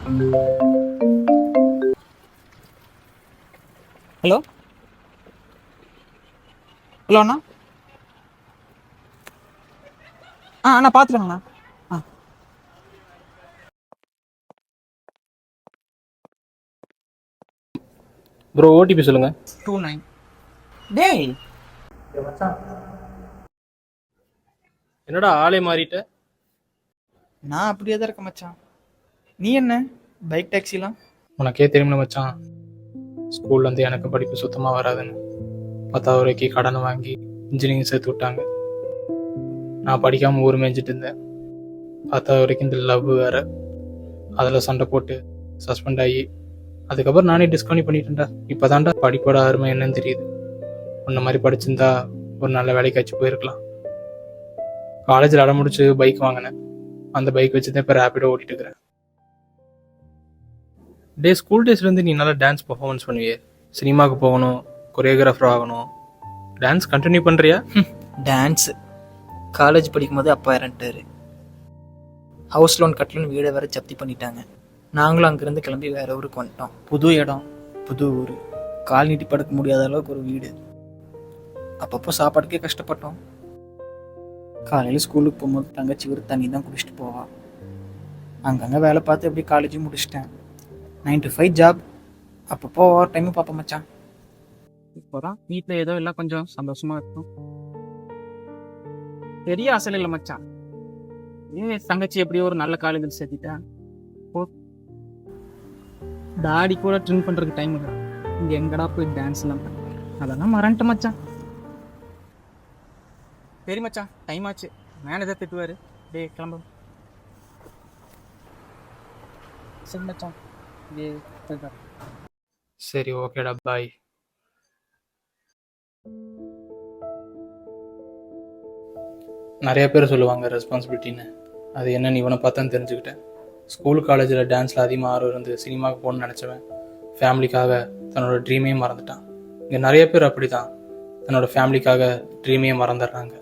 Hello hello அண்ணா. அண்ணா பார்த்துருங்கண்ணா. ஆ bro OTP சொல்லுங்க. 29. டேய் என்னடா ஆளே மாறிட்ட? நான் அப்படியே தான் இருக்கேன் மச்சான். நீ என்ன பைக் டாக்ஸிலாம்? உனக்கே தெரியும்ல மச்சான், ஸ்கூல்லேருந்து எனக்கு படிப்பு சுத்தமாக வராதுன்னு 10வது வரைக்கும் கடன் வாங்கி இன்ஜினியரிங் சேர்த்து விட்டாங்க. நான் படிக்காமல் ஊர் மேய்ஞ்சிட்டு இருந்தேன். 10வது வரைக்கும் இந்த லவ் வேறு, அதில் சண்டை போட்டு சஸ்பெண்ட் ஆகி அதுக்கப்புறம் நானே டிஸ்கண்டினியூ பண்ணிட்டேன்டா. இப்போ தான்டா படிப்போட அருமை என்னன்னு தெரியுது. உன்ன மாதிரி படிச்சிருந்தா ஒரு நல்ல வேலைக்காச்சும் போயிருக்கலாம். காலேஜில் அடம் முடிச்சு பைக் வாங்கினேன். அந்த பைக் வச்சு தான் இப்போ ரேப்பிடோ ஓட்டிட்டு இருக்கிறேன். ஸ்கூல் டேஸ்லேருந்து நீ நல்லா டான்ஸ் பர்ஃபார்மன்ஸ் பண்ணுவியே, சினிமாவுக்கு போகணும், கொரியோகிராஃபர் ஆகணும், டான்ஸ் கண்டினியூ பண்ணுறியா? டான்ஸு காலேஜ் படிக்கும்போது அப்பா இறந்துட்டாரு. ஹவுஸ் லோன் கட்டலன்னு வீடை வேற ஜப்தி பண்ணிட்டாங்க. நாங்களும் அங்கேருந்து கிளம்பி வேற ஊருக்கு வந்துட்டோம். புது இடம், புது ஊர், கால் நீட்டி படுக்க முடியாத அளவுக்கு ஒரு வீடு. அப்பப்போ சாப்பாட்டுக்கே கஷ்டப்பட்டோம். காலையில் ஸ்கூலுக்கு போகும்போது தங்கச்சி ஒரு தண்ணி தான் குடிச்சிட்டு போவா. அங்கங்கே வேலை பார்த்து எப்படி காலேஜும் முடிச்சிட்டேன். 9 to 5 ஜாப். அப்பப்போ ஓவர் டைமும் பார்ப்போம் மச்சான். இப்போதான் வீட்டில் ஏதோ எல்லாம் கொஞ்சம் சந்தோஷமா இருக்கும். பெரிய அசல் இல்லை மச்சான். தங்கச்சி எப்படியோ ஒரு நல்ல காலேஜில் சேர்த்திட்டேன். டாடி கூட ட்ரிம் பண்ணுறதுக்கு டைம் இல்லை. இங்கே எங்கடா போய் டான்ஸ் எல்லாம் பண்ணுறேன், அதெல்லாம் மறந்துட்டு மச்சான். சரி மச்சான், டைம் ஆச்சு, மேனேஜர் திட்டுவார். கிளம்பு. சரி மச்சான். சரி ஓகேடா, பாய். நிறைய பேர் சொல்லுவாங்க ரெஸ்பான்சிபிலிட்டின்னு, அது என்னன்னு இவனை பார்த்தா தெரிஞ்சுக்கிட்டேன். ஸ்கூல் காலேஜில் டான்ஸில் அதிகமாக ஆர்வம் இருந்து சினிமாவுக்கு போகணுன்னு நினச்சவன் ஃபேமிலிக்காக தன்னோட ட்ரீமையும் மறந்துட்டான். இங்கே நிறைய பேர் அப்படி தான் தன்னோட ஃபேமிலிக்காக ட்ரீமையே மறந்துடுறாங்க.